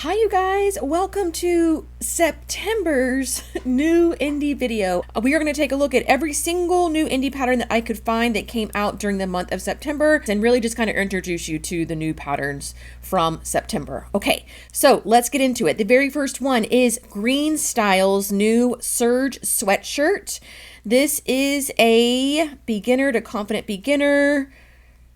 Hi you guys, welcome to September's new indie video. We are going to take a look at every single new indie pattern that I could find that came out during the month of September and really just kind of introduce you to the new patterns from September. Okay, so let's get into it. The very first one is Green Style's new Surge sweatshirt. This is a beginner to confident beginner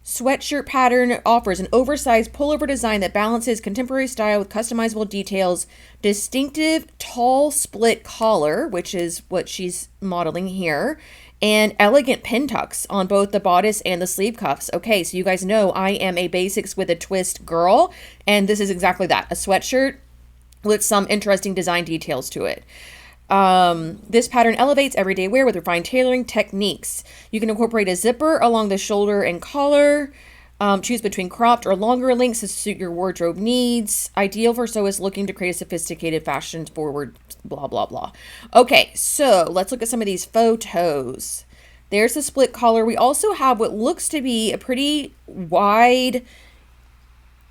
sweatshirt pattern. Offers an oversized pullover design that balances contemporary style with customizable details, distinctive tall split collar, which is what she's modeling here, and elegant pin tucks on both the bodice and the sleeve cuffs. Okay, so you guys know I am a basics with a twist girl, and this is exactly that, a sweatshirt with some interesting design details to it. This pattern elevates everyday wear with refined tailoring techniques. You can incorporate a zipper along the shoulder and collar. Choose between cropped or longer lengths to suit your wardrobe needs. Ideal for sewists looking to create a sophisticated, fashion-forward, blah, blah, blah. Okay, so let's look at some of these photos. There's the split collar. We also have what looks to be a pretty wide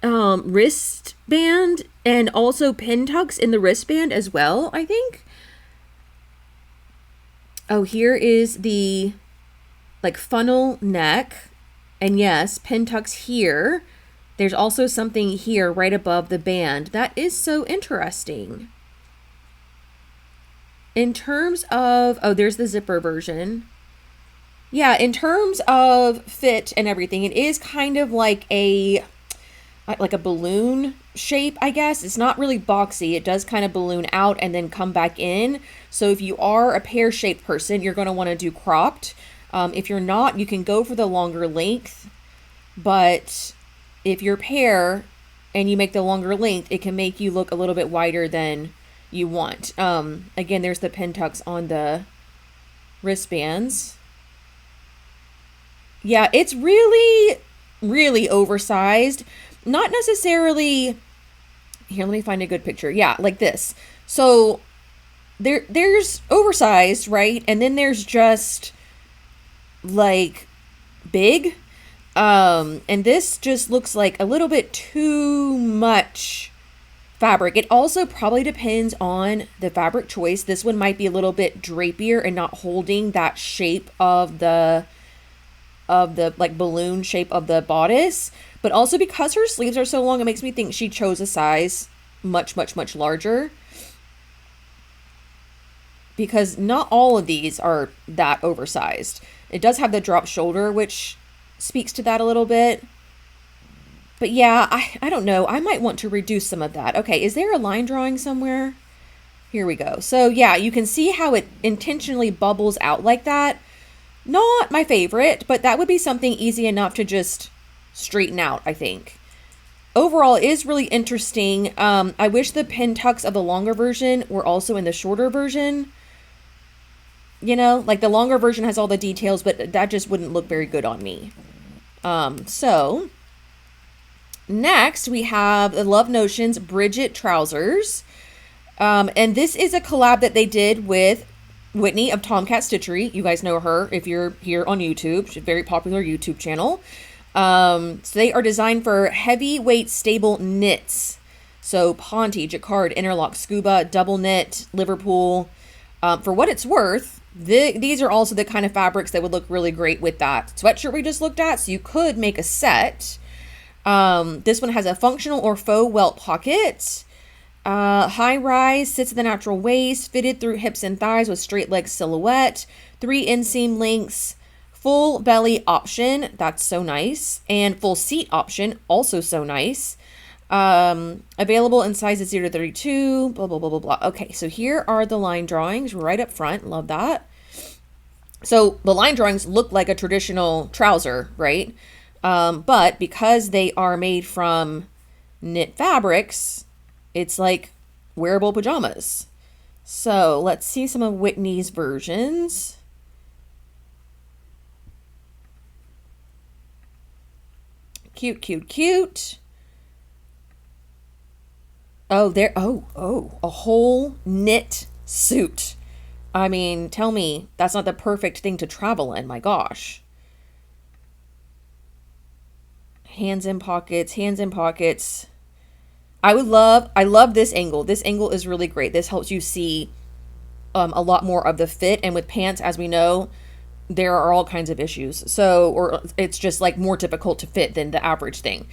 wristband and also pin tucks in the wristband as well, I think. Oh, here is the like funnel neck. And yes, pin tucks here. There's also something here right above the band. That is so interesting. In terms of, oh, there's the zipper version. Yeah, in terms of fit and everything, it is kind of like a balloon shape, I guess. It's not really boxy. It does kind of balloon out and then come back in. So if you are a pear-shaped person, you're going to want to do cropped. If you're not, you can go for the longer length. But if you're pear and you make the longer length, it can make you look a little bit wider than you want. Again, there's the pin tucks on the wristbands. Yeah, it's really, really oversized. Not necessarily, here, let me find a good picture. Yeah, like this. So there's oversized, right? And then there's just like big. And this just looks like a little bit too much fabric. It also probably depends on the fabric choice. This one might be a little bit drapier and not holding that shape of the like balloon shape of the bodice. But also because her sleeves are so long, it makes me think she chose a size much, much, much larger. Because not all of these are that oversized. It does have the drop shoulder, which speaks to that a little bit. But yeah, I don't know. I might want to reduce some of that. Okay, is there a line drawing somewhere? Here we go. So yeah, you can see how it intentionally bubbles out like that. Not my favorite, but that would be something easy enough to just straighten out, I think. Overall, it is really interesting. I wish the pin tucks of the longer version were also in the shorter version. You know, like the longer version has all the details, but that just wouldn't look very good on me. So next we have the Love Notions Bridget trousers. And this is a collab that they did with Whitney of Tomcat Stitchery. You guys know her if you're here on YouTube. She's a very popular YouTube channel. So they are designed for heavyweight stable knits. So Ponte, Jacquard, Interlock, Scuba, Double Knit, Liverpool. For what it's worth, these are also the kind of fabrics that would look really great with that sweatshirt we just looked at. So you could make a set. This one has a functional or faux welt pocket. High rise, sits at the natural waist, fitted through hips and thighs with straight leg silhouette, 3 inseam lengths, full belly option, that's so nice, and full seat option, also so nice. Available in sizes 0 to 32, blah, blah, blah, blah, blah. Okay, so here are the line drawings right up front. Love that. So the line drawings look like a traditional trouser, right? But because they are made from knit fabrics, it's like wearable pajamas. So let's see some of Whitney's versions. Cute, cute, cute. Oh, a whole knit suit. I mean, tell me that's not the perfect thing to travel in. My gosh. Hands in pockets, hands in pockets. I love this angle. This angle is really great. This helps you see a lot more of the fit. And with pants, as we know, there are all kinds of issues. So, or it's just like more difficult to fit than the average thing.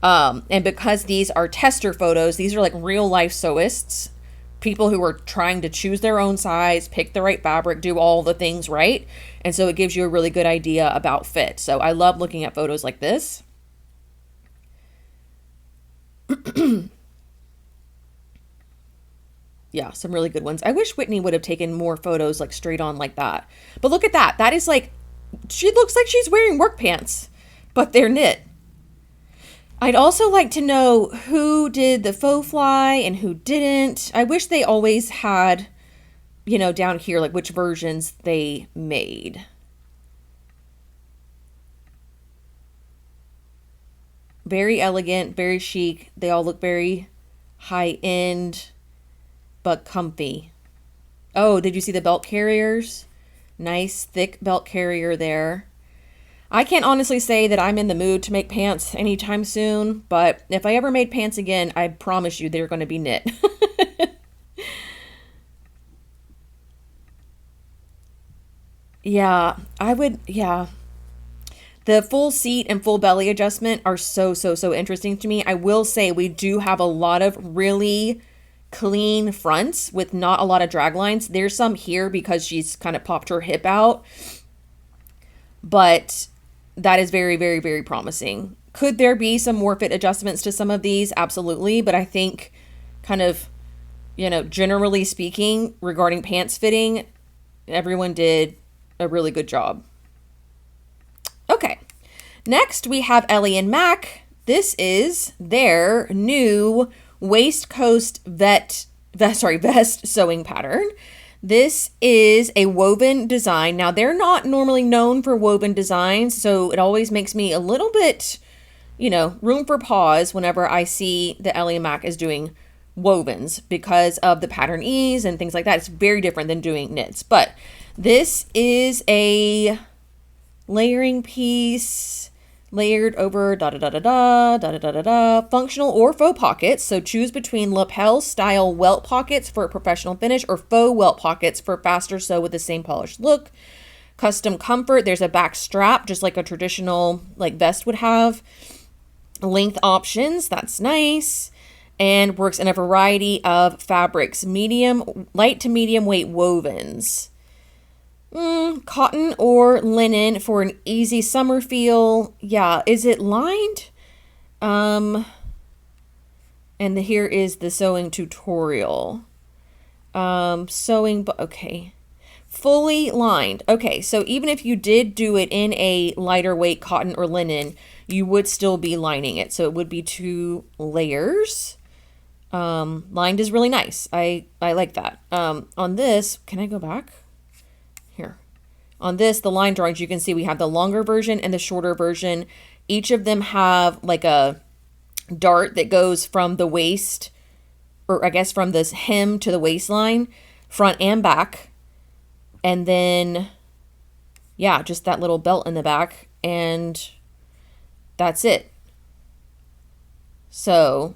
And because these are tester photos, these are like real life sewists, people who are trying to choose their own size, pick the right fabric, do all the things right. And so it gives you a really good idea about fit. So I love looking at photos like this. Yeah, some really good ones. I wish Whitney would have taken more photos like straight on like that. But look at that. That is like, she looks like she's wearing work pants, but they're knit. I'd also like to know who did the faux fly and who didn't. I wish they always had, down here, like which versions they made. Very elegant, very chic. They all look very high end, but comfy. Oh, did you see the belt carriers? Nice thick belt carrier there. I can't honestly say that I'm in the mood to make pants anytime soon, but if I ever made pants again, I promise you they're going to be knit. Yeah, I would, yeah. The full seat and full belly adjustment are so, so, so interesting to me. I will say we do have a lot of really clean fronts with not a lot of drag lines. There's some here because she's kind of popped her hip out, but that is very, very, very promising. Could there be some more fit adjustments to some of these? Absolutely. But I think kind of, generally speaking, regarding pants fitting, everyone did a really good job. Okay. Next, we have Ellie and Mac. This is their new waistcoat vest sewing pattern. This is a woven design. Now, they're not normally known for woven designs, so it always makes me a little bit, room for pause whenever I see that Ellie and Mac is doing wovens because of the pattern ease and things like that. It's very different than doing knits. But this is a layering piece, layered over functional or faux pockets. So choose between lapel style welt pockets for a professional finish or faux welt pockets for faster sew with the same polished look. Custom comfort. There's a back strap, just like a traditional vest would have. Length options. That's nice. And works in a variety of fabrics. Light to medium weight wovens. Cotton or linen for an easy summer feel. Yeah, is it lined? And here is the sewing tutorial. Okay. Fully lined. Okay, so even if you did do it in a lighter weight cotton or linen, you would still be lining it. So it would be 2 layers. Lined is really nice. I like that. On this, can I go back? Here. On this, the line drawings, you can see we have the longer version and the shorter version. Each of them have like a dart that goes from the waist, or I guess from this hem to the waistline, front and back. And then, yeah, just that little belt in the back. And that's it. So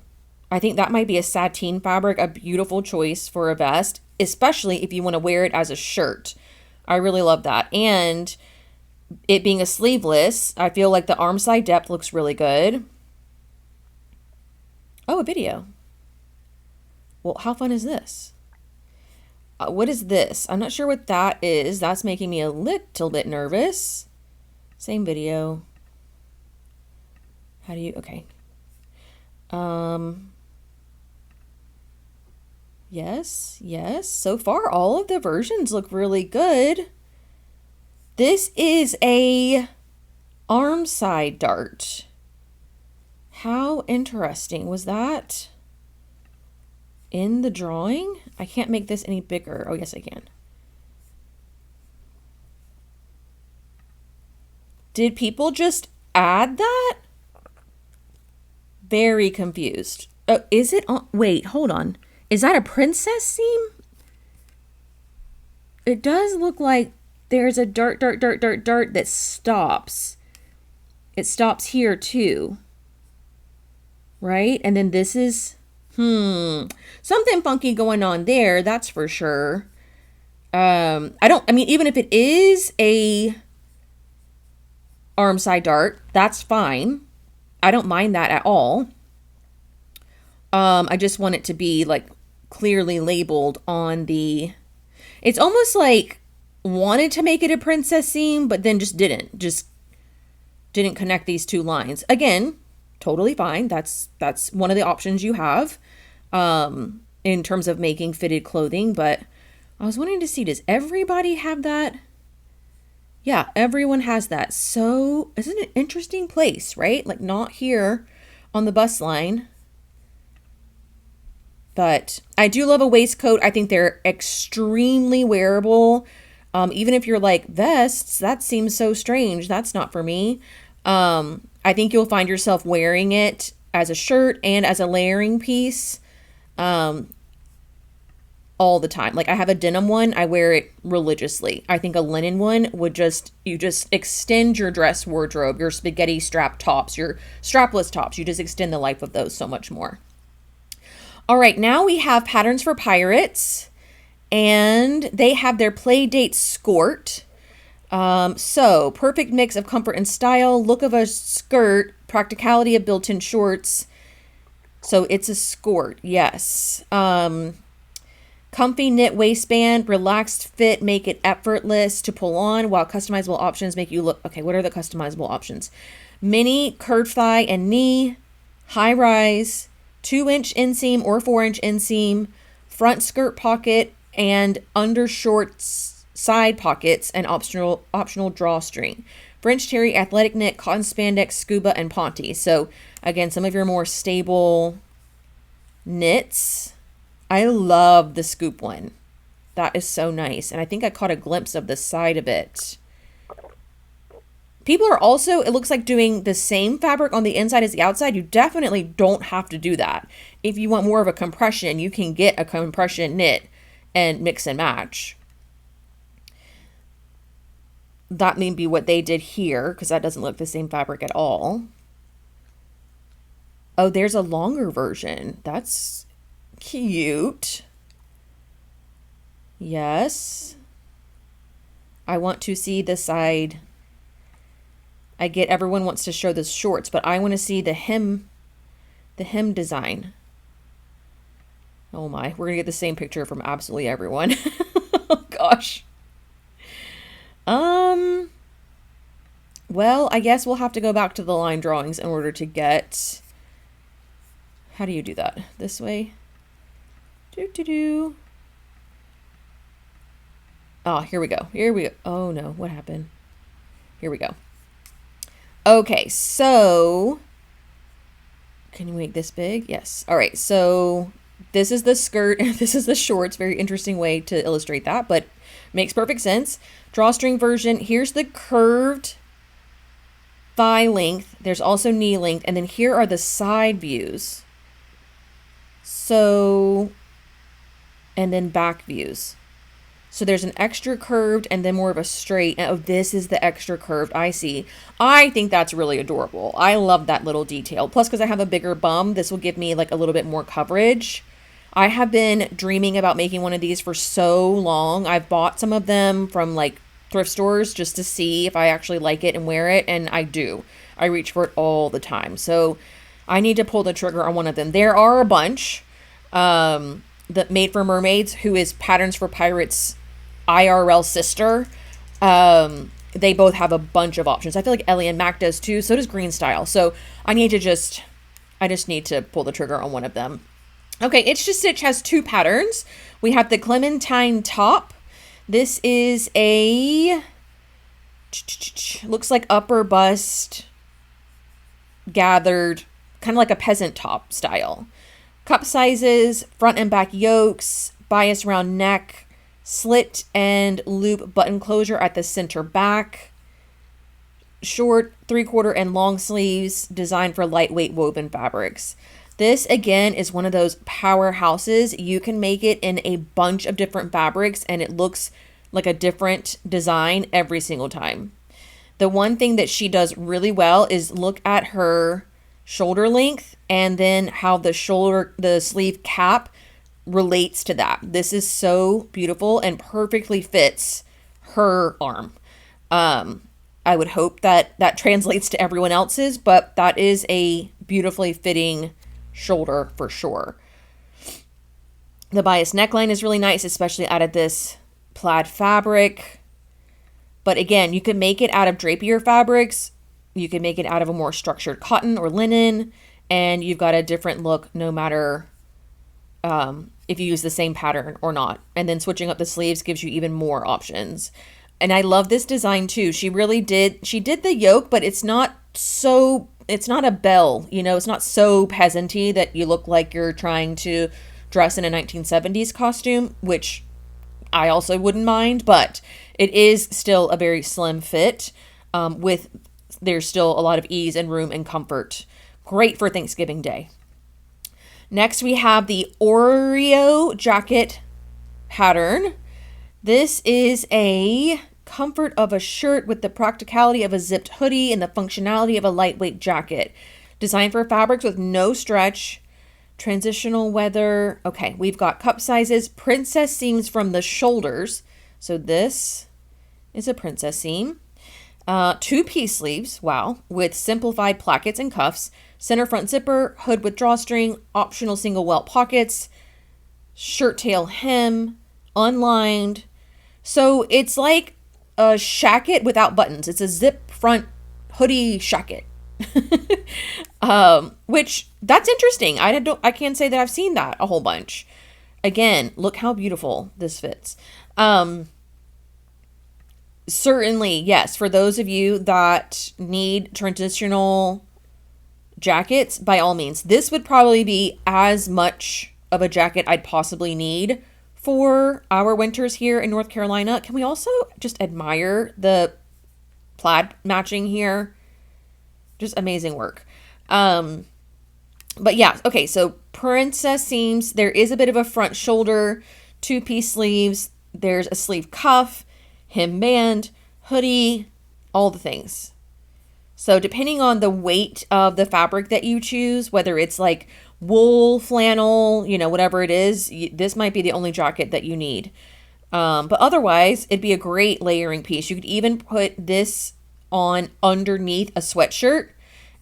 I think that might be a sateen fabric, a beautiful choice for a vest, especially if you want to wear it as a shirt. I really love that. And it being a sleeveless, I feel like the arm side depth looks really good. Oh, a video. Well, how fun is this? What is this? I'm not sure what that is. That's making me a little bit nervous. Same video. How do you, okay. Yes. So far, all of the versions look really good. This is a arm side dart. How interesting. Was that in the drawing? I can't make this any bigger. Oh, yes, I can. Did people just add that? Very confused. Oh, is it on? Wait, hold on. Is that a princess seam? It does look like there's a dart that stops. It stops here too. Right? And then this is Something funky going on there, that's for sure. I mean, even if it is a arm side dart, that's fine. I don't mind that at all. I just want it to be like clearly labeled on the. It's almost like wanted to make it a princess seam, but then just didn't connect these two lines. Again, totally fine. That's one of the options you have in terms of making fitted clothing. But I was wanting to see, does everybody have that? Yeah, everyone has that. So isn't it an interesting place, right? Like not here on the bus line. But I do love a waistcoat. I think they're extremely wearable. Even if you're like, vests, that seems so strange. That's not for me. I think you'll find yourself wearing it as a shirt and as a layering piece all the time. Like I have a denim one. I wear it religiously. I think a linen one would you just extend your dress wardrobe, your spaghetti strap tops, your strapless tops. You just extend the life of those so much more. All right, now we have Patterns for Pirates, and they have their play date skirt. So perfect mix of comfort and style, look of a skirt, practicality of built-in shorts. So it's a skirt, yes. Comfy knit waistband, relaxed fit, make it effortless to pull on, while customizable options make you look. Okay, what are the customizable options? Mini, curved thigh and knee, high rise, 2-inch inseam or 4-inch inseam, front skirt pocket, and undershorts side pockets, and optional drawstring. French terry, athletic knit, cotton spandex, scuba, and ponte. So again, some of your more stable knits. I love the scoop one. That is so nice. And I think I caught a glimpse of the side of it. People are also, it looks like, doing the same fabric on the inside as the outside. You definitely don't have to do that. If you want more of a compression, you can get a compression knit and mix and match. That may be what they did here, because that doesn't look the same fabric at all. Oh, there's a longer version. That's cute. Yes. I want to see the side. I get everyone wants to show the shorts, but I want to see the hem design. Oh my, we're gonna get the same picture from absolutely everyone. Oh gosh. Well, I guess we'll have to go back to the line drawings in order to get. How do you do that? This way? Oh, here we go. Here we go. Oh no, what happened? Here we go. Okay, so can you make this big? Yes. All right, so this is the skirt and this is the shorts. Very interesting way to illustrate that, but makes perfect sense. Drawstring version. Here's the curved thigh length. There's also knee length, and then here are the side views. So, and then back views. So there's an extra curved and then more of a straight. Oh, this is the extra curved. I see. I think that's really adorable. I love that little detail. Plus, because I have a bigger bum, this will give me like a little bit more coverage. I have been dreaming about making one of these for so long. I've bought some of them from like thrift stores just to see if I actually like it and wear it. And I do. I reach for it all the time. So I need to pull the trigger on one of them. There are a bunch. The Made for Mermaids, who is Patterns for Pirates IRL sister. They both have a bunch of options. I feel like Ellie and Mac does too. So does Green Style. So I just need to pull the trigger on one of them. Okay, Itch to Stitch has two patterns. We have the Clementine top. This is a looks like upper bust gathered, kind of like a peasant top style. Cup sizes, front and back yokes, bias round neck, slit and loop button closure at the center back. Short, 3/4 and long sleeves designed for lightweight woven fabrics. This again is one of those powerhouses. You can make it in a bunch of different fabrics and it looks like a different design every single time. The one thing that she does really well is look at her shoulder length and then how the sleeve cap relates to that. This is so beautiful and perfectly fits her arm. I would hope that that translates to everyone else's, but that is a beautifully fitting shoulder for sure. The bias neckline is really nice, especially out of this plaid fabric. But again, you can make it out of drapier fabrics. You can make it out of a more structured cotton or linen, and you've got a different look no matter if you use the same pattern or not. And then switching up the sleeves gives you even more options. And I love this design too. She did the yoke, but it's not a bell, it's not so peasanty that you look like you're trying to dress in a 1970s costume, which I also wouldn't mind, but it is still a very slim fit there's still a lot of ease and room and comfort. Great for Thanksgiving Day. Next, we have the Oreo jacket pattern. This is a comfort of a shirt with the practicality of a zipped hoodie and the functionality of a lightweight jacket. Designed for fabrics with no stretch, transitional weather. Okay, we've got cup sizes, princess seams from the shoulders. So this is a princess seam. 2-piece sleeves, wow, with simplified plackets and cuffs, center front zipper, hood with drawstring, optional single welt pockets, shirt tail hem, unlined. So it's like a shacket without buttons. It's a zip front hoodie shacket. Which that's interesting. I can't say that I've seen that a whole bunch. Again, look how beautiful this fits. Certainly, yes, for those of you that need transitional jackets, by all means, this would probably be as much of a jacket I'd possibly need for our winters here in North Carolina. Can we also just admire the plaid matching here? Just amazing work. But yeah, okay, so princess seams. There is a bit of a front shoulder, 2-piece sleeves. There's a sleeve cuff, hem band, hoodie, all the things. So depending on the weight of the fabric that you choose, whether it's like wool, flannel, whatever it is, this might be the only jacket that you need. But otherwise, it'd be a great layering piece. You could even put this on underneath a sweatshirt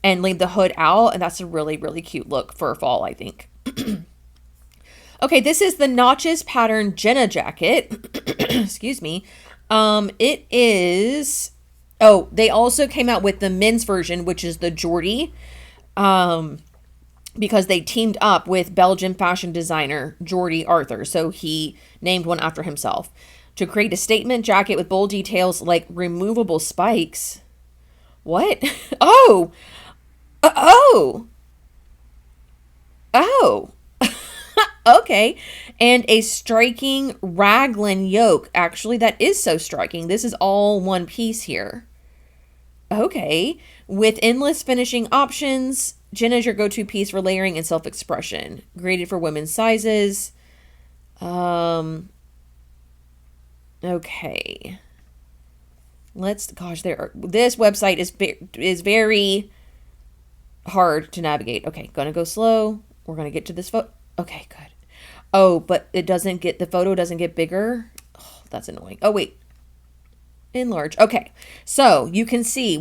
and leave the hood out, and that's a really, really cute look for fall, I think. Okay, this is the Notches pattern Jenna jacket. Excuse me. It is... Oh, they also came out with the men's version, which is the Jordy, because they teamed up with Belgian fashion designer Jordy Arthur. So he named one after himself to create a statement jacket with bold details like removable spikes. What? Oh, okay. And a striking raglan yoke. Actually, that is so striking. This is all one piece here. Okay. With endless finishing options, Jenna is your go-to piece for layering and self-expression. Graded for women's sizes. Okay. This website is very hard to navigate. Okay, gonna go slow. We're gonna get to this photo. Okay, good. Oh, but the photo doesn't get bigger. Oh, that's annoying. Oh, wait. Enlarge. Okay, so you can see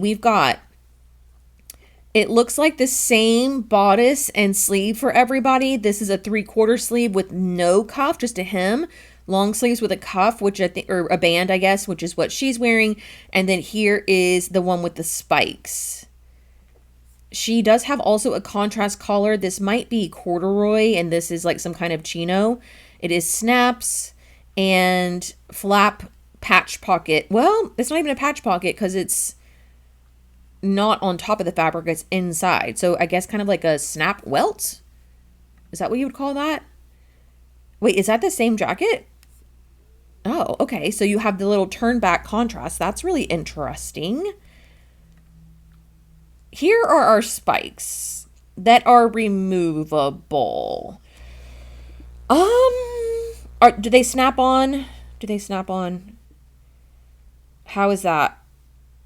it looks like the same bodice and sleeve for everybody. This is a 3/4 sleeve with no cuff, just a hem. Long sleeves with a cuff, which I think, or a band, I guess, which is what she's wearing. And then here is the one with the spikes. She does have also a contrast collar. This might be corduroy, and this is like some kind of chino. It is snaps and flap patch pocket. Well, it's not even a patch pocket because it's not on top of the fabric. It's inside. So I guess kind of like a snap welt. Is that what you would call that? Wait, is that the same jacket? Oh, okay. So you have the little turn back contrast. That's really interesting. Here are our spikes that are removable. Do they snap on? Do they snap on? How is that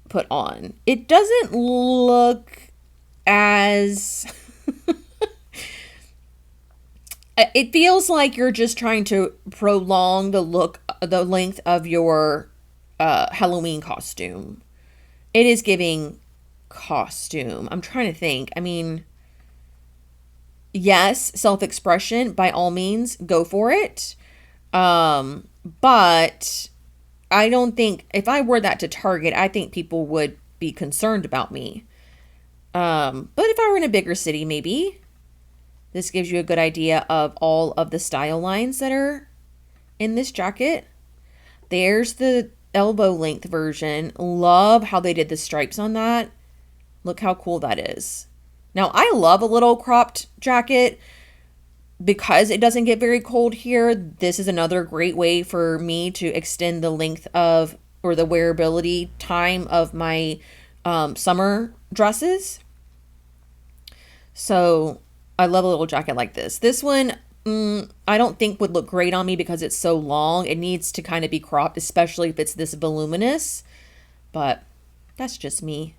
put on? It doesn't look as it feels like you're just trying to prolong the length of your Halloween costume. It is giving costume. I'm trying to think. I mean, yes, self-expression, by all means, go for it. But I don't think, if I wore that to Target, I think people would be concerned about me. But if I were in a bigger city, maybe. This gives you a good idea of all of the style lines that are in this jacket. There's the elbow length version. Love how they did the stripes on that. Look how cool that is. Now, I love a little cropped jacket because it doesn't get very cold here. This is another great way for me to extend the length of, or the wearability time of my summer dresses. So I love a little jacket like this. This one, I don't think would look great on me because it's so long. It needs to kind of be cropped, especially if it's this voluminous. But that's just me.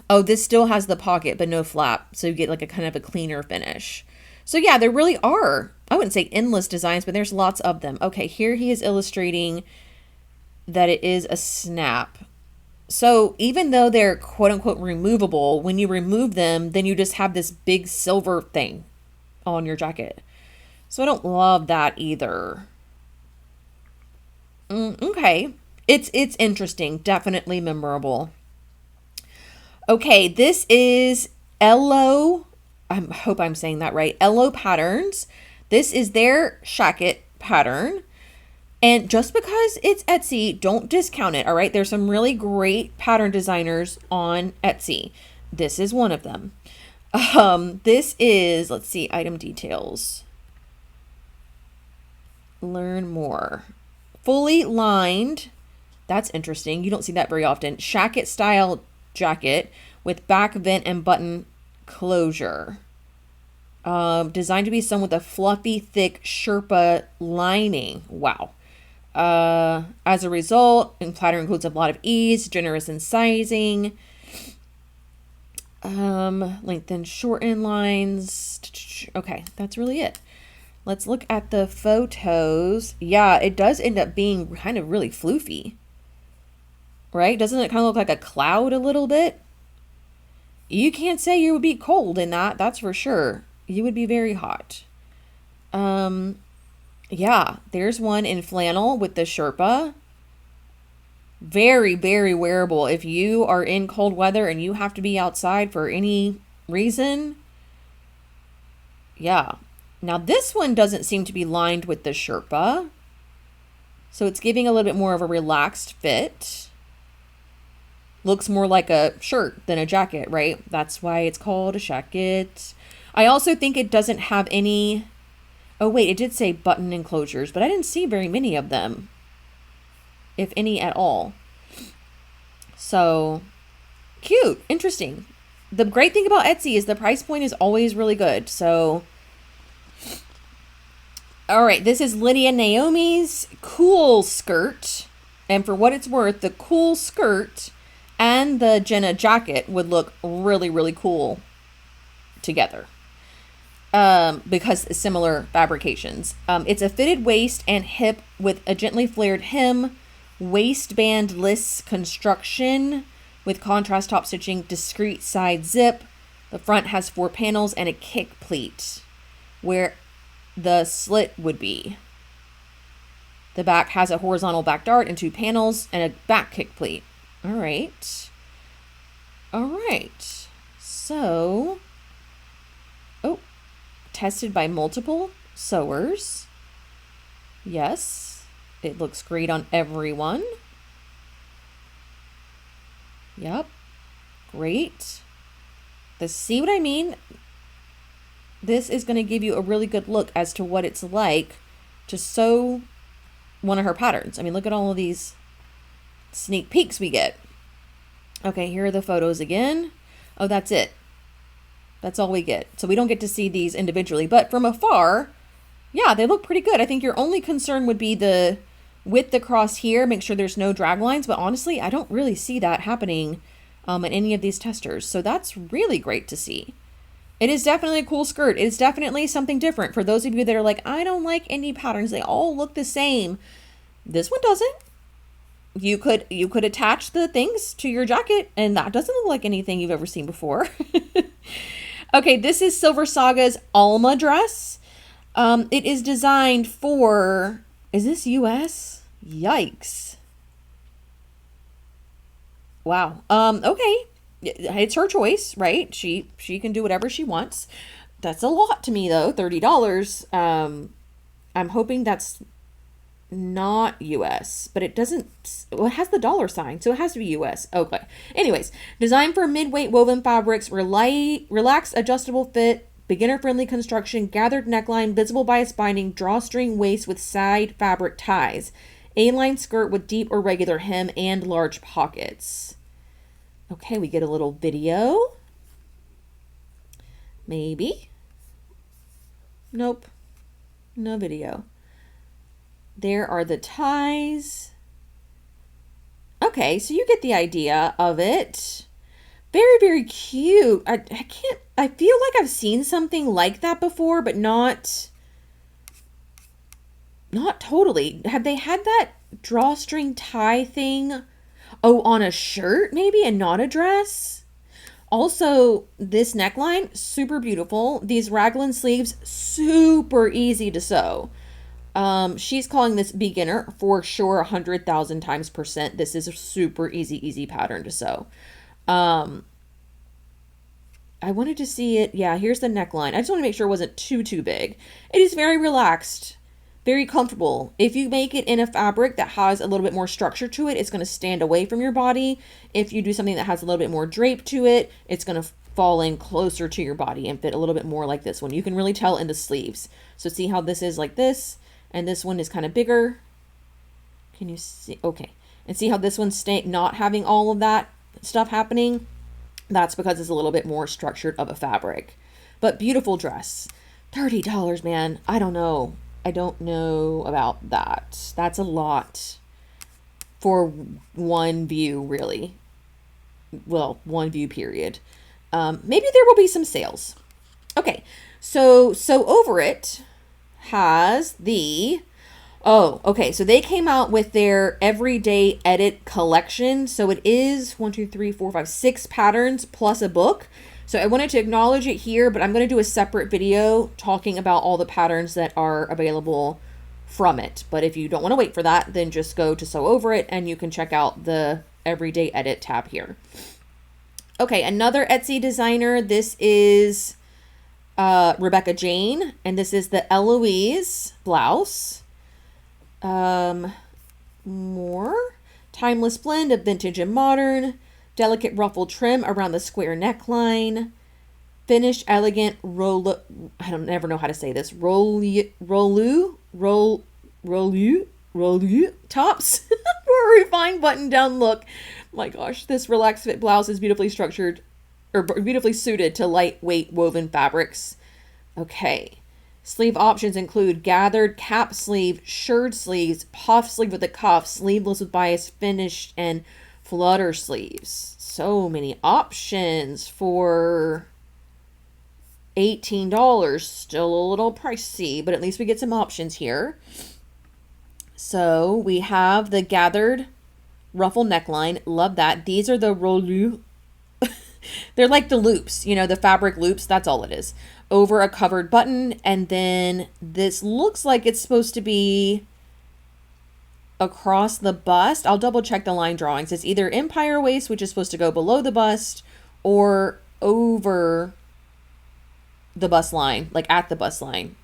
Oh, this still has the pocket, but no flap. So you get like a kind of a cleaner finish. So yeah, there really are, I wouldn't say endless designs, but there's lots of them. Okay, here he is illustrating that it is a snap. So even though they're quote unquote removable, when you remove them, then you just have this big silver thing on your jacket. So I don't love that either. Okay. It's interesting. Definitely memorable. Okay, this is Ello. I hope I'm saying that right. Ello Patterns. This is their shacket pattern. And just because it's Etsy, don't discount it, all right? There's some really great pattern designers on Etsy. This is one of them. This is, let's see, item details. Learn more. Fully lined. That's interesting. You don't see that very often. Shacket style jacket with back vent and button closure. Designed to be sewn with a fluffy, thick Sherpa lining. Wow. As a result, the pattern includes a lot of ease, generous in sizing, length and shorten lines. Okay, that's really it. Let's look at the photos. Yeah, it does end up being kind of really floofy, right? Doesn't it kind of look like a cloud a little bit? You can't say you would be cold in that, that's for sure. You would be very hot. Yeah, there's one in flannel with the Sherpa. Very, very wearable. If you are in cold weather and you have to be outside for any reason. Yeah. Now this one doesn't seem to be lined with the Sherpa. So it's giving a little bit more of a relaxed fit. Looks more like a shirt than a jacket, right? That's why it's called a shacket. I also think it doesn't have any... Oh, wait, it did say button enclosures, but I didn't see very many of them, if any at all. So, cute, interesting. The great thing about Etsy is the price point is always really good. So, all right, this is Lydia Naomi's cool skirt. And for what it's worth, the cool skirt and the Jenna jacket would look really, really cool together. Because similar fabrications. It's a fitted waist and hip with a gently flared hem, waistband-less construction with contrast top stitching, discreet side zip. The front has 4 panels and a kick pleat where the slit would be. The back has a horizontal back dart and 2 panels and a back kick pleat. All right. All right. So, tested by multiple sewers. Yes, it looks great on everyone. Yep, great. See what I mean? This is going to give you a really good look as to what it's like to sew one of her patterns. I mean, look at all of these sneak peeks we get. Okay, here are the photos again. Oh, that's it. That's all we get. So we don't get to see these individually, but from afar, yeah, they look pretty good. I think your only concern would be the width across here. Make sure there's no drag lines, but honestly, I don't really see that happening in any of these testers. So that's really great to see. It is definitely a cool skirt. It's definitely something different. For those of you that are like, I don't like any patterns, they all look the same. This one doesn't. You could attach the things to your jacket, and that doesn't look like anything you've ever seen before. Okay, this is Silver Saga's Alma dress. It is designed for, is this US? Yikes. Wow. Okay. It's her choice, right? She can do whatever she wants. That's a lot to me though, $30. I'm hoping that's not US, but it doesn't, well, it has the dollar sign, so it has to be US. Okay. Anyways, designed for mid-weight woven fabrics, relaxed adjustable fit, beginner-friendly construction, gathered neckline, visible bias binding, drawstring waist with side fabric ties, A-line skirt with deep or regular hem and large pockets. Okay, we get a little video. Maybe. Nope. No video. There are the ties. Okay, so you get the idea of it. Very, very cute. I feel like I've seen something like that before, but not totally. Have they had that drawstring tie thing? Oh, on a shirt maybe, and not a dress? Also, this neckline, super beautiful. These raglan sleeves, super easy to sew. She's calling this beginner for sure 100,000 times %. This is a super easy pattern to sew. I wanted to see it. Yeah, here's the neckline. I just want to make sure it wasn't too big. It is very relaxed, very comfortable. If you make it in a fabric that has a little bit more structure to it, it's going to stand away from your body. If you do something that has a little bit more drape to it, it's going to fall in closer to your body and fit a little bit more like this one. You can really tell in the sleeves. So see how this is like this, and this one is kind of bigger. Can you see? Okay. And see how this one's not having all of that stuff happening? That's because it's a little bit more structured of a fabric. But beautiful dress. $30, man. I don't know. I don't know about that. That's a lot for one view, really. Well, one view period. Maybe there will be some sales. Okay, so Over It has the... Oh, okay, so they came out with their Everyday Edit collection. So it is 6 patterns plus a book. So I wanted to acknowledge it here, but I'm going to do a separate video talking about all the patterns that are available from it. But if you don't want to wait for that, then just go to Sew Over It and you can check out the Everyday Edit tab here. Okay, another Etsy designer. This is Rebecca Jane, and this is the Eloise blouse. More timeless blend of vintage and modern. Delicate ruffled trim around the square neckline. Finished elegant I don't never know how to say this. Rollu tops for a refined button down look. My gosh, this relaxed fit blouse is beautifully structured or beautifully suited to lightweight woven fabrics. Okay. Sleeve options include gathered cap sleeve, shirred sleeves, puff sleeve with a cuff, sleeveless with bias finished, and flutter sleeves. So many options for $18. Still a little pricey, but at least we get some options here. So we have the gathered ruffle neckline. Love that. These are the rollu. They're like the loops, you know, the fabric loops. That's all it is. Over a covered button. And then this looks like it's supposed to be across the bust. I'll double check the line drawings. It's either empire waist, which is supposed to go below the bust, or over the bust line, like at the bust line.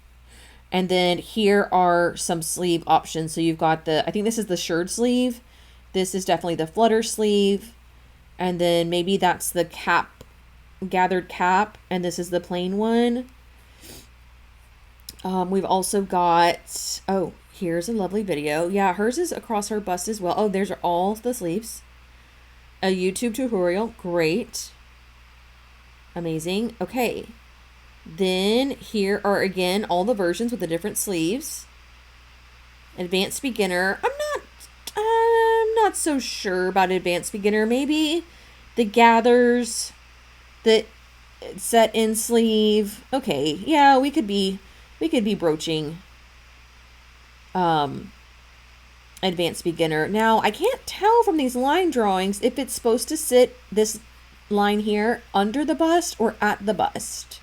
And then here are some sleeve options. So you've got I think this is the shirred sleeve. This is definitely the flutter sleeve. And then maybe that's the cap, gathered cap. And this is the plain one. We've also got, oh, here's a lovely video. Yeah, hers is across her bust as well. Oh, there's all the sleeves. A YouTube tutorial. Great. Amazing. Okay. Then here are again all the versions with the different sleeves. Advanced beginner. I'm not so sure about advanced beginner. Maybe the gathers, the set in sleeve. Okay, yeah, we could be broaching um advanced beginner. Now, I can't tell from these line drawings if it's supposed to sit this line here under the bust or at the bust.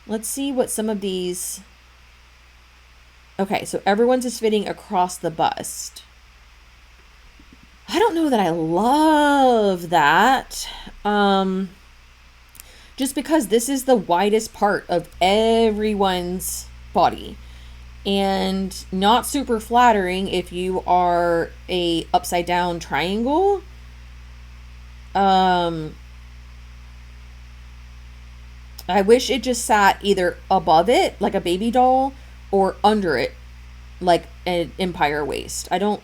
Let's see what some of these. Okay, so everyone's is fitting across the bust. I don't know that I love that. Just because this is the widest part of everyone's body, and not super flattering if you are a upside down triangle. I wish it just sat either above it like a baby doll or under it like an empire waist. I don't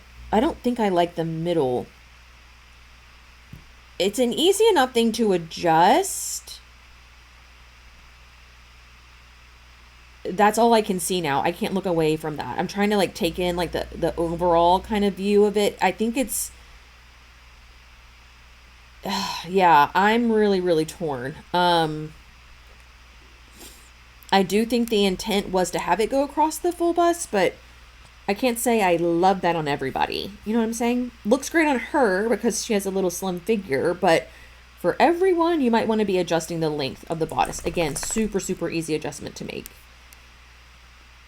think I like the middle. It's an easy enough thing to adjust. That's all I can see now. I can't look away from that. I'm trying to like take in like the overall kind of view of it. I think it's yeah, I'm really really torn. I do think the intent was to have it go across the full bust, but I can't say I love that on everybody. You know what I'm saying? Looks great on her because she has a little slim figure, but for everyone, you might want to be adjusting the length of the bodice. Again, super, super easy adjustment to make.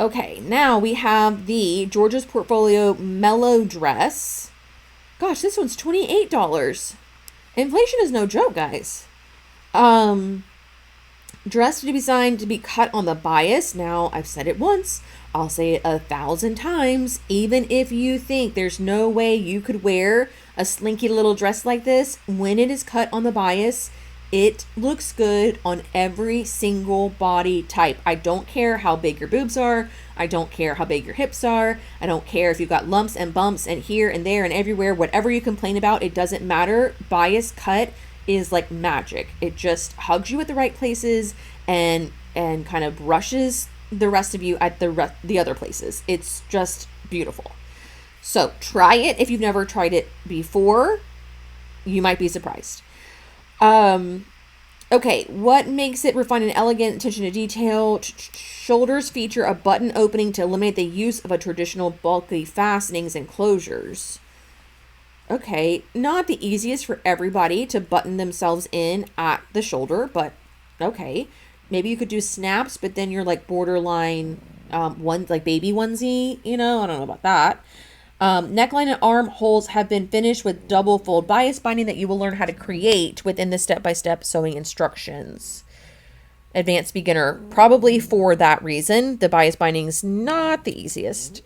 Okay, now we have the Georgia's Portfolio Mellow Dress. Gosh, this one's $28. Inflation is no joke, guys. Dress to be designed to be cut on the bias. Now, I've said it once. I'll say it 1,000 times. Even if you think there's no way you could wear a slinky little dress like this, when it is cut on the bias, it looks good on every single body type. I don't care how big your boobs are. I don't care how big your hips are. I don't care if you've got lumps and bumps and here and there and everywhere. Whatever you complain about, it doesn't matter. Bias cut is like magic. It just hugs you at the right places and kind of brushes the rest of you at the other places. It's just beautiful. So try it if you've never tried it before. You might be surprised. Okay, what makes it refined and elegant? Attention to detail. Shoulders feature a button opening to eliminate the use of a traditional bulky fastenings and closures. Okay, not the easiest for everybody to button themselves in at the shoulder, but okay. Maybe you could do snaps, but then you're like borderline one like baby onesie, I don't know about that. Neckline and arm holes have been finished with double fold bias binding that you will learn how to create within the step-by-step sewing instructions. Advanced beginner, probably for that reason. The bias binding's not the easiest.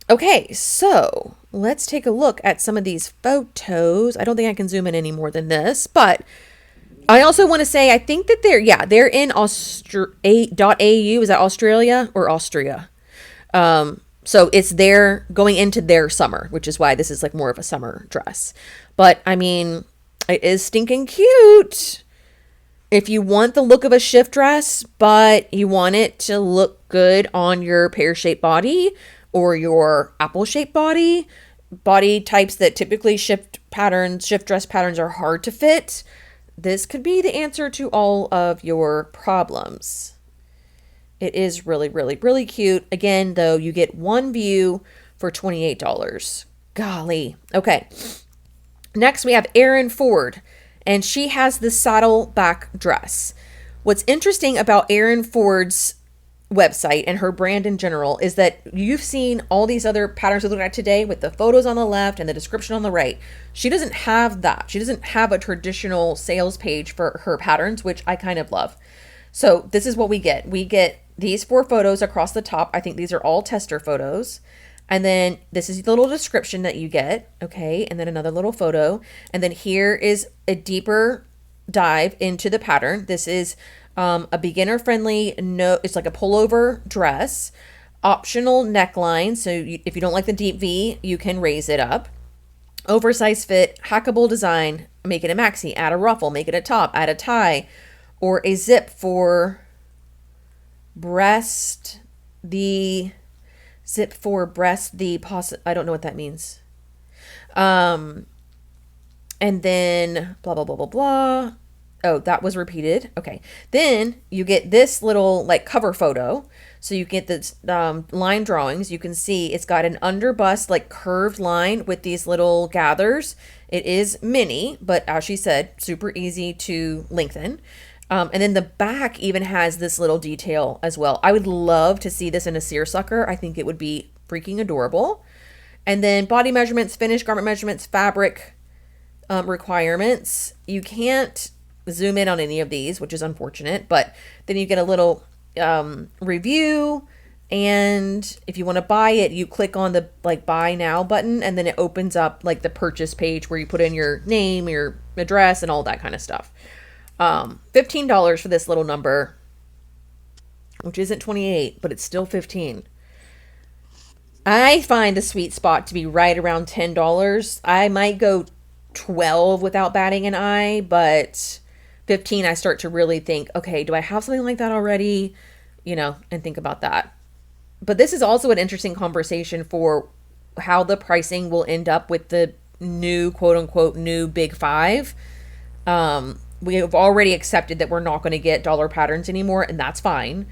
Okay, so let's take a look at some of these photos. I don't think I can zoom in any more than this, but I also want to say, I think that they're in .au. Is that Australia or Austria? So it's going into their summer, which is why this is like more of a summer dress. But I mean, it is stinking cute. If you want the look of a shift dress, but you want it to look good on your pear-shaped body or your apple-shaped body types that typically shift dress patterns are hard to fit, this could be the answer to all of your problems. It is really, really, really cute. Again, though, you get one view for $28. Golly. Okay. Next, we have Erin Ford, and she has the saddleback dress. What's interesting about Erin Ford's website and her brand in general is that you've seen all these other patterns we looked at today with the photos on the left and the description on the right. She doesn't have that. She doesn't have a traditional sales page for her patterns, which I kind of love. So this is what we get. We get these 4 photos across the top. I think these are all tester photos. And then this is the little description that you get. Okay. And then another little photo. And then here is a deeper dive into the pattern. This is a beginner friendly, it's like a pullover dress, optional neckline. So if you don't like the deep V, you can raise it up. Oversized fit, hackable design, make it a maxi, add a ruffle, make it a top, add a tie, or a zip for breast, I don't know what that means. And then blah, blah, blah, blah, blah. Oh, that was repeated. Okay. Then you get this little like cover photo. So you get the line drawings. You can see it's got an underbust, like curved line with these little gathers. It is mini, but as she said, super easy to lengthen. And then the back even has this little detail as well. I would love to see this in a seersucker. I think it would be freaking adorable. And then body measurements, finished garment measurements, fabric requirements. You can't zoom in on any of these, which is unfortunate, but then you get a little review. And if you want to buy it, you click on the like buy now button, and then it opens up like the purchase page where you put in your name, your address, and all that kind of stuff. $15 for this little number, which isn't 28, but it's still 15. I find the sweet spot to be right around $10. I might go 12 without batting an eye, but 15 I start to really think, okay, do I have something like that already? And think about that. But this is also an interesting conversation for how the pricing will end up with the new, quote unquote, new big five. We have already accepted that we're not going to get dollar patterns anymore, and that's fine.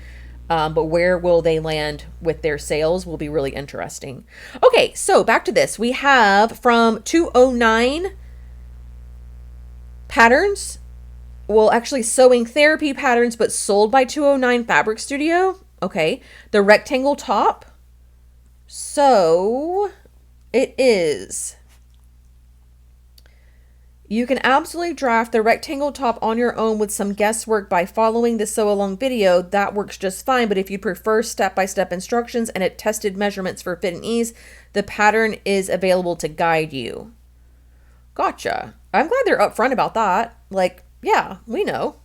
But where will they land with their sales will be really interesting. Okay, so back to this. We have from 209 patterns. Well, actually sewing therapy patterns, but sold by 209 Fabric Studio. Okay, the rectangle top. So it is. You can absolutely draft the rectangle top on your own with some guesswork by following the sew along video. That works just fine, but if you prefer step-by-step instructions and tested measurements for fit and ease, the pattern is available to guide you. Gotcha. I'm glad they're upfront about that. Like, yeah, we know.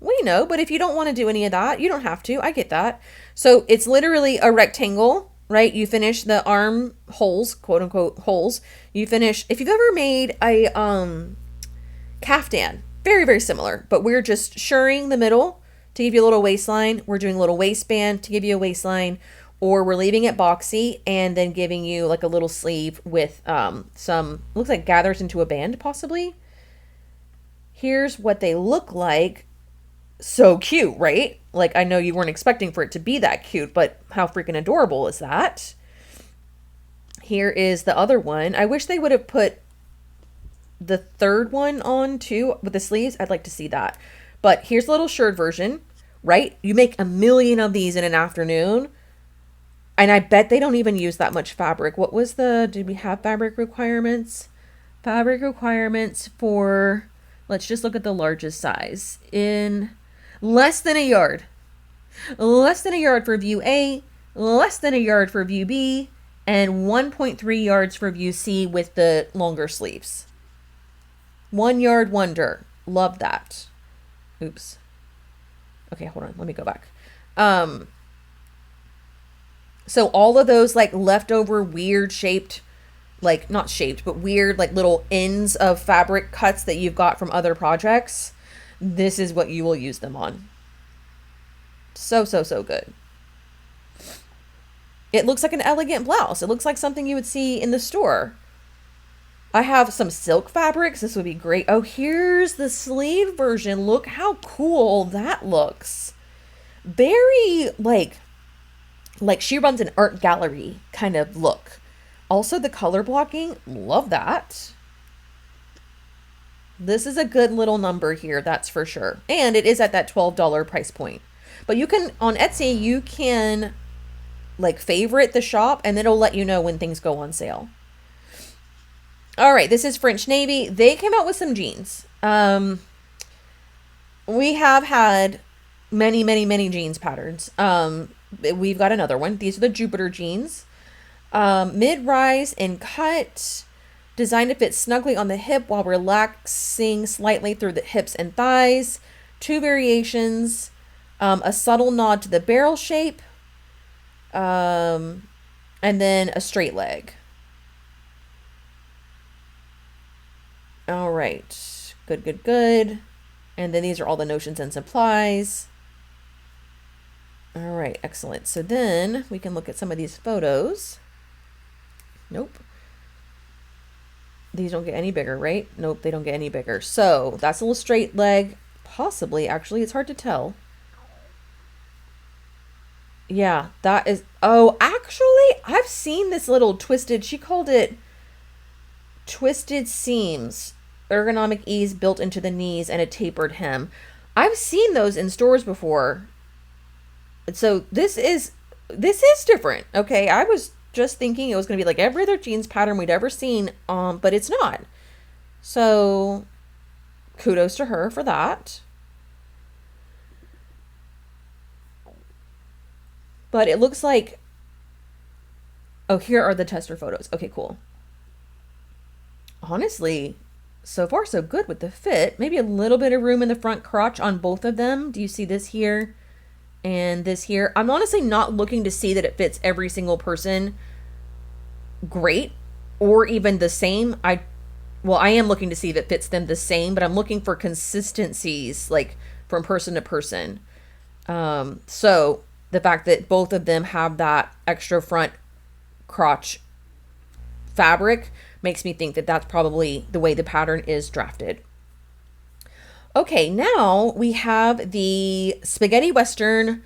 We know, but if you don't want to do any of that, you don't have to. I get that. So it's literally a rectangle, right? You finish the arm holes, quote unquote holes. You finish, if you've ever made a caftan, very, very similar, but we're just shirring the middle to give you a little waistline. We're doing a little waistband to give you a waistline, or we're leaving it boxy and then giving you like a little sleeve with some, looks like gathers into a band possibly. Here's what they look like. So cute, right? Like, I know you weren't expecting for it to be that cute, but how freaking adorable is that? Here is the other one. I wish they would have put the third one on too with the sleeves. I'd like to see that. But here's a little shirt version, right? You make a million of these in an afternoon. And I bet they don't even use that much fabric. What was did we have fabric requirements? Fabric requirements for, let's just look at the largest size. In less than a yard. Less than a yard for view A, less than a yard for view B, and 1.3 yards for view C with the longer sleeves. 1 yard wonder. Love that. Oops. Okay, hold on. Let me go back. So all of those like leftover weird shaped, like not shaped, but weird like little ends of fabric cuts that you've got from other projects, this is what you will use them on. So, so, so good. It looks like an elegant blouse. It looks like something you would see in the store. I have some silk fabrics. This would be great. Oh, here's the sleeve version. Look how cool that looks. Very like she runs an art gallery kind of look. Also the color blocking, love that. This is a good little number here, that's for sure. And it is at that $12 price point. But you can, on Etsy, you can like favorite the shop and it'll let you know when things go on sale. All right, this is French Navy. They came out with some jeans. We have had many, many, many jeans patterns. We've got another one. These are the Jupiter jeans. Mid-rise in cut, designed to fit snugly on the hip while relaxing slightly through the hips and thighs. 2 variations, a subtle nod to the barrel shape, and then a straight leg. All right, good, good, good. And then these are all the notions and supplies. All right, excellent. So then we can look at some of these photos. Nope. These don't get any bigger, right? Nope, they don't get any bigger. So that's a little straight leg. Possibly, actually, it's hard to tell. Yeah, that is. Oh, actually, I've seen this little twisted. She called it twisted seams, ergonomic ease built into the knees, and a tapered hem. I've seen those in stores before. So this is different. Okay, I was just thinking it was going to be like every other jeans pattern we'd ever seen, but it's not. So kudos to her for that. But it looks like, oh, here are the tester photos. Okay, cool. Honestly, so far so good with the fit. Maybe a little bit of room in the front crotch on both of them. Do you see this here and this here? I'm honestly not looking to see that it fits every single person great or even the same. I am looking to see if it fits them the same, but I'm looking for consistencies like from person to person. So the fact that both of them have that extra front crotch fabric makes me think that that's probably the way the pattern is drafted. Okay, now we have the Spaghetti Western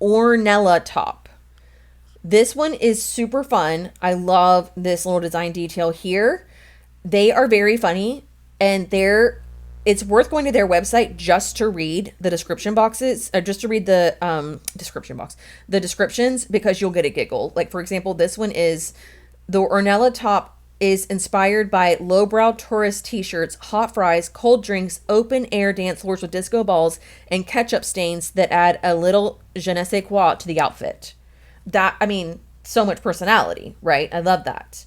Ornella top. This one is super fun. I love this little design detail here. They are very funny, and it's worth going to their website just to read the description boxes, or just to read the the descriptions, because you'll get a giggle. Like, for example, this one is the Ornella top is inspired by lowbrow tourist t-shirts, hot fries, cold drinks, open air dance floors with disco balls, and ketchup stains that add a little je ne sais quoi to the outfit. That, I mean, so much personality, right? I love that.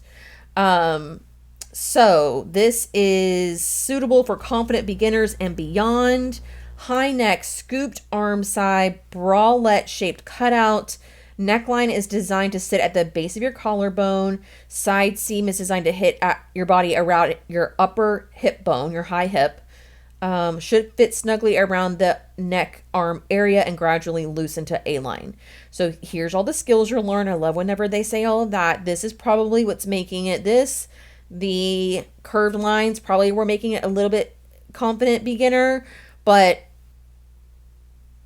So this is suitable for confident beginners and beyond. High neck, scooped arm side, bralette shaped cutout. Neckline is designed to sit at the base of your collarbone. Side seam is designed to hit at your body around your upper hip bone, your high hip. Should fit snugly around the neck arm area and gradually loosen to A-line. So here's all the skills you'll learn. I love whenever they say all of that. This is probably what's making it this. The curved lines probably were making it a little bit confident beginner, but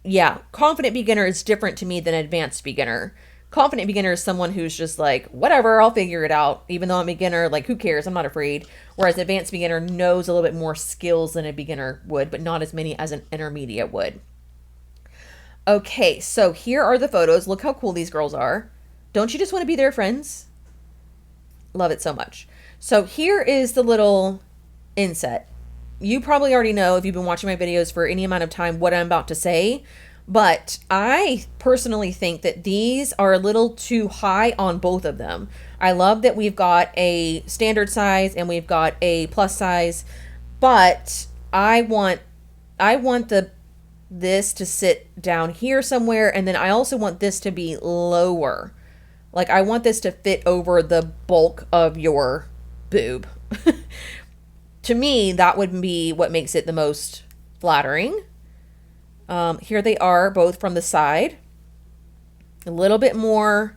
yeah, confident beginner is different to me than advanced beginner. Confident beginner is someone who's just like, whatever, I'll figure it out. Even though I'm a beginner, like, who cares? I'm not afraid. Whereas advanced beginner knows a little bit more skills than a beginner would, but not as many as an intermediate would. Okay, so here are the photos. Look how cool these girls are. Don't you just want to be their friends? Love it so much. So here is the little inset. You probably already know, if you've been watching my videos for any amount of time, what I'm about to say. But I personally think that these are a little too high on both of them. I love that we've got a standard size and we've got a plus size, but I want this to sit down here somewhere, and then I also want this to be lower. Like, I want this to fit over the bulk of your boob. To me, that would be what makes it the most flattering. Here they are, both from the side. A little bit more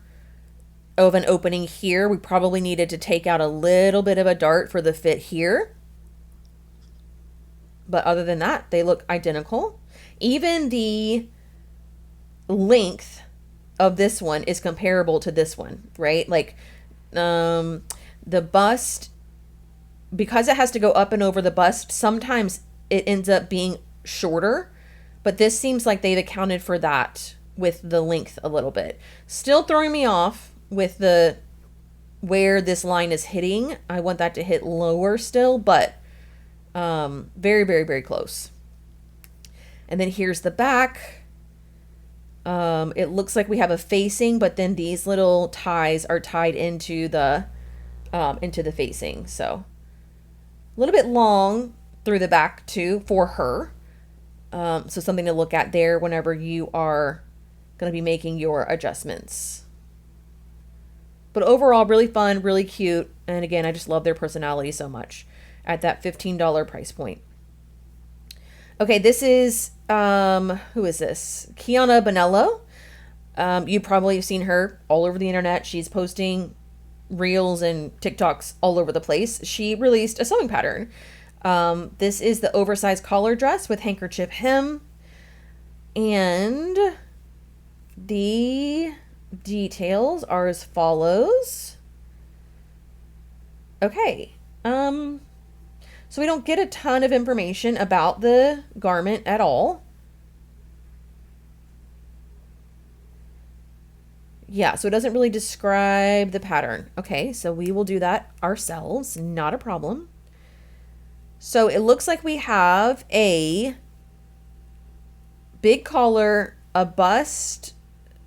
of an opening here. We probably needed to take out a little bit of a dart for the fit here. But other than that, they look identical. Even the length of this one is comparable to this one, right? Like, the bust, because it has to go up and over the bust, sometimes it ends up being shorter, but this seems like they've accounted for that with the length a little bit. Still throwing me off with the where this line is hitting. I want that to hit lower still, but very, very, very close. And then here's the back. It looks like we have a facing, but then these little ties are tied into the facing. So a little bit long through the back too for her. So something to look at there whenever you are going to be making your adjustments. But overall, really fun, really cute. And again, I just love their personality so much at that $15 price point. Okay, this is, who is this? Kiana Bonello. You probably have seen her all over the internet. She's posting reels and TikToks all over the place, she released a sewing pattern. This is the oversized collar dress with handkerchief hem. And the details are as follows. Okay. So we don't get a ton of information about the garment at all. Yeah, so it doesn't really describe the pattern. Okay, so we will do that ourselves. Not a problem. So it looks like we have a big collar, a bust,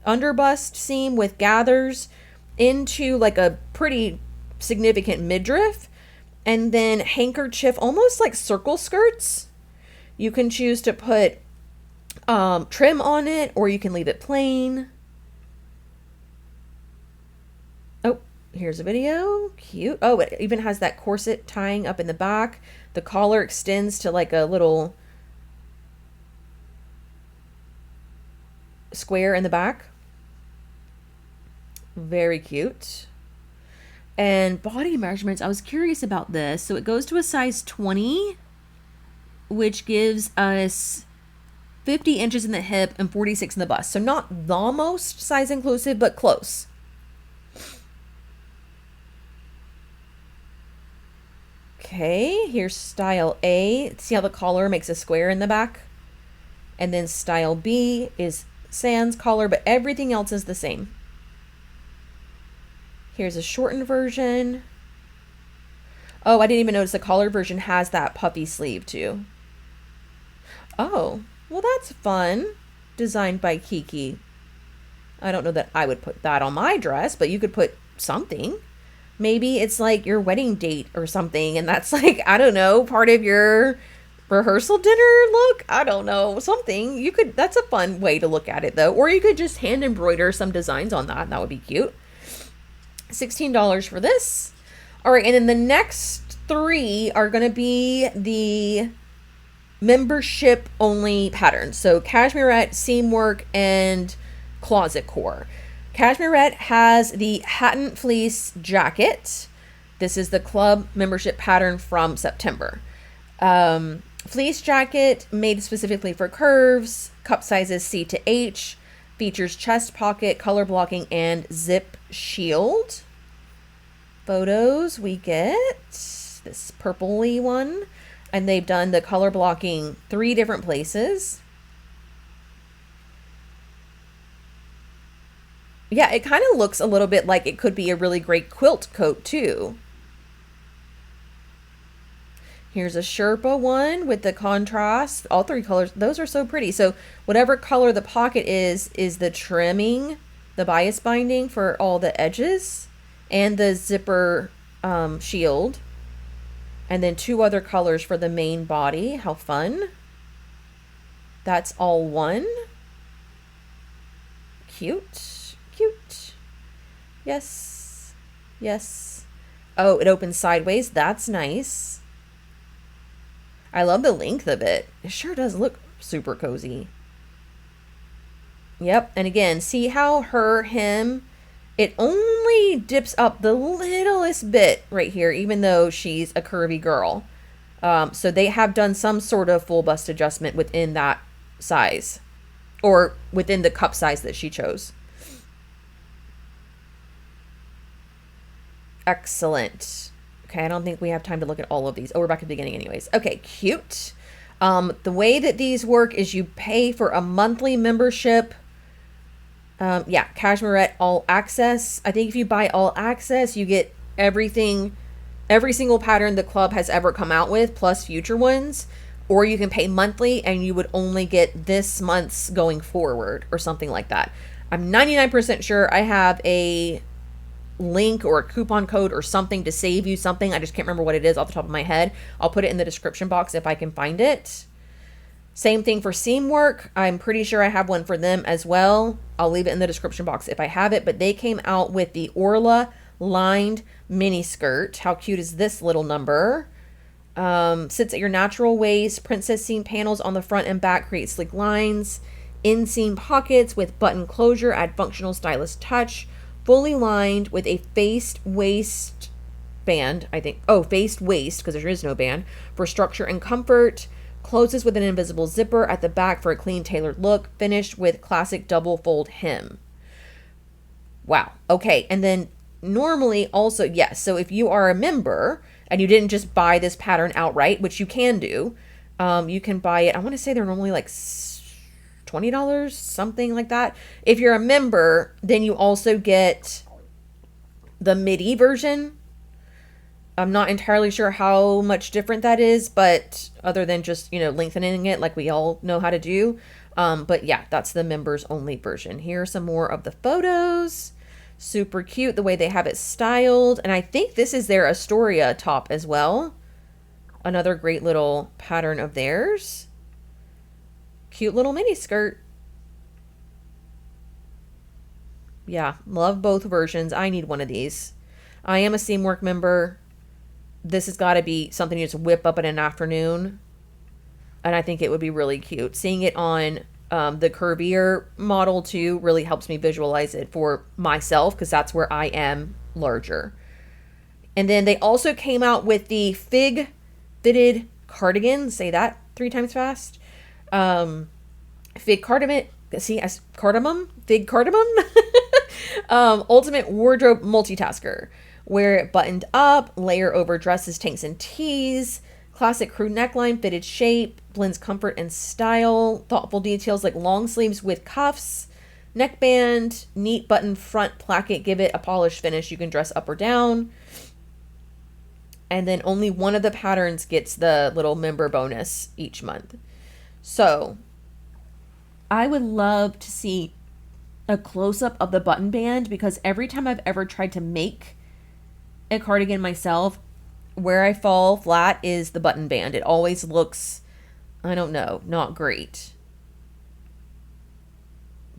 under bust seam with gathers into like a pretty significant midriff, and then handkerchief, almost like circle skirts. You can choose to put trim on it, or you can leave it plain. Oh, here's a video. Cute. Oh, it even has that corset tying up in the back. The collar extends to like a little square in the back. Very cute. And body measurements, I was curious about this. So it goes to a size 20, which gives us 50 inches in the hip and 46 in the bust. So not the most size inclusive, but close. Okay, here's style A. See how the collar makes a square in the back? And then style B is sans collar, but everything else is the same. Here's a shortened version. Oh, I didn't even notice the collar version has that puffy sleeve too. Oh, well that's fun. Designed by Kiki. I don't know that I would put that on my dress, but you could put something. Maybe it's like your wedding date or something, and that's like, I don't know, part of your rehearsal dinner look. I don't know, something. You could, that's a fun way to look at it though. Or you could just hand embroider some designs on that. That would be cute. $16 for this. All right, and then the next three are going to be the membership only patterns. So cashmerette, seam work, and closet core. Cashmerette has the Hatton fleece jacket. This is the club membership pattern from September. Fleece jacket made specifically for curves, cup sizes C to H, features chest pocket, color blocking, and zip shield. Photos, we get this purpley one, and they've done the color blocking 3 different places. Yeah, it kind of looks a little bit like it could be a really great quilt coat too. Here's a Sherpa one with the contrast. All 3 colors. Those are so pretty. So whatever color the pocket is the trimming, the bias binding for all the edges, and the zipper shield. And then 2 other colors for the main body. How fun. That's all one. Cute. Cute. Yes. Yes. Oh, it opens sideways. That's nice. I love the length of it. It sure does look super cozy. Yep. And again, see how her hem, it only dips up the littlest bit right here, even though she's a curvy girl. So they have done some sort of full bust adjustment within that size, or within the cup size that she chose. Excellent. Okay, I don't think we have time to look at all of these. Oh, we're back at the beginning anyways. Okay, cute. The way that these work is you pay for a monthly membership. Yeah, Cashmerette All Access. I think if you buy All Access, you get everything, every single pattern the club has ever come out with, plus future ones. Or you can pay monthly and you would only get this month's going forward or something like that. I'm 99% sure I have a link or a coupon code or something to save you something. I just can't remember what it is off the top of my head. I'll put it in the description box if I can find it. Same thing for seam work. I'm pretty sure I have one for them as well. I'll leave it in the description box if I have it, but they came out with the Orla lined mini skirt. How cute is this little number? Sits at your natural waist. Princess seam panels on the front and back create sleek lines. Inseam pockets with button closure add functional stylish touch. fully lined with a faced waist band, I think. Oh, faced waist, because there is no band, for structure and comfort. Closes with an invisible zipper at the back for a clean, tailored look. Finished with classic double fold hem. Wow. Okay. And then normally also, yes. So if you are a member and you didn't just buy this pattern outright, which you can do, you can buy it. I want to say they're normally like $20, something like that. If you're a member, then you also get the midi version. I'm not entirely sure how much different that is, but other than just, lengthening it like we all know how to do. But yeah, that's the members only version. Here are some more of the photos. Super cute the way they have it styled. And I think this is their Astoria top as well. Another great little pattern of theirs. Cute little mini skirt. Yeah, love both versions. I need one of these. I am a Seamwork member. This has got to be something you just whip up in an afternoon. And I think it would be really cute. Seeing it on the curvier model too really helps me visualize it for myself, because that's where I am larger. And then they also came out with the fig fitted cardigan. Say that 3 times fast. Fig cardamom. See, as cardamom? Fig cardamom? Ultimate wardrobe multitasker. Wear it buttoned up, layer over dresses, tanks, and tees. Classic crew neckline, fitted shape, blends comfort and style. Thoughtful details like long sleeves with cuffs, neckband, neat button front placket. Give it a polished finish. You can dress up or down. And then only one of the patterns gets the little member bonus each month. So I would love to see a close-up of the button band, because every time I've ever tried to make a cardigan myself, where I fall flat is the button band. It always looks, I don't know, not great.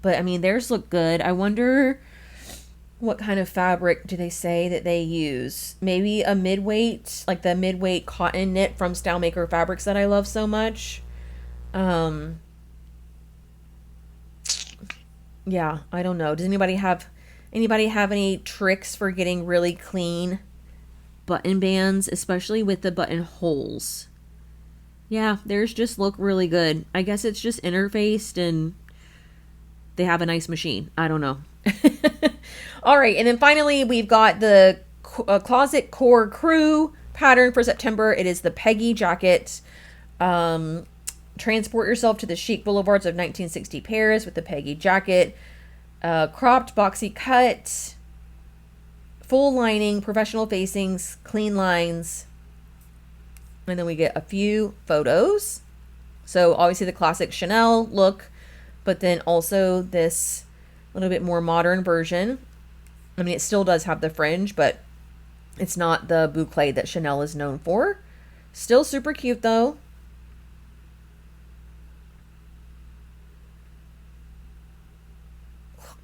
But I mean, theirs look good. I wonder what kind of fabric do they say that they use? Maybe a mid-weight, like the mid-weight cotton knit from Style Maker Fabrics that I love so much. Yeah, I don't know. Does anybody have any tricks for getting really clean button bands, especially with the button holes? Yeah, theirs just look really good. I guess it's just interfaced and they have a nice machine. I don't know. All right, and then finally we've got the Closet Core Crew pattern for September. It is the Peggy jacket. Transport yourself to the chic boulevards of 1960 Paris with the Peggy jacket. Cropped, boxy cut, full lining, professional facings, clean lines. And then we get a few photos. So obviously the classic Chanel look, but then also this little bit more modern version. I mean, it still does have the fringe, but it's not the boucle that Chanel is known for. Still super cute though.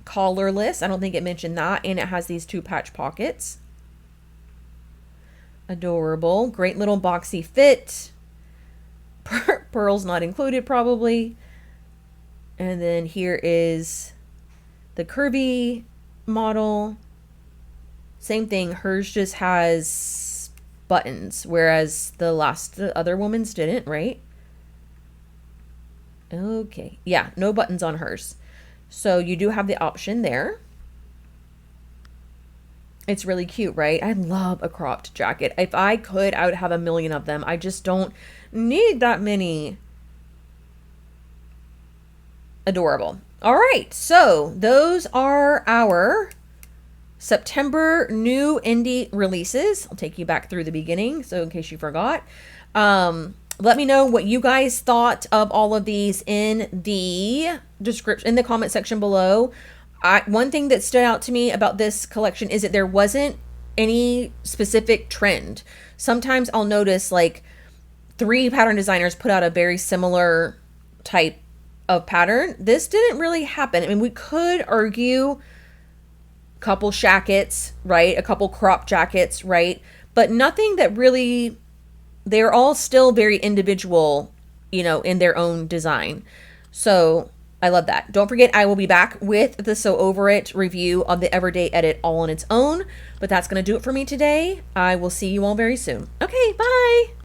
Collarless. I don't think it mentioned that. And it has these 2 patch pockets. Adorable. Great little boxy fit. Pearls not included probably. And then here is the curvy model. Same thing. Hers just has buttons, whereas the other woman's didn't, right? Okay. Yeah, no buttons on hers. So you do have the option there. It's really cute, right? I love a cropped jacket. If I could, I would have a million of them. I just don't need that many. Adorable. All right. So those are our September new indie releases. I'll take you back through the beginning, so in case you forgot. Let me know what you guys thought of all of these in the description, in the comment section below. One thing that stood out to me about this collection is that there wasn't any specific trend. Sometimes I'll notice like 3 pattern designers put out a very similar type of pattern. This didn't really happen. I mean, we could argue a couple shackets, right? A couple crop jackets, right? But nothing that really, they're all still very individual, in their own design. So I love that. Don't forget, I will be back with the Sew Over It review of the Everyday Edit all on its own. But that's going to do it for me today. I will see you all very soon. Okay, bye.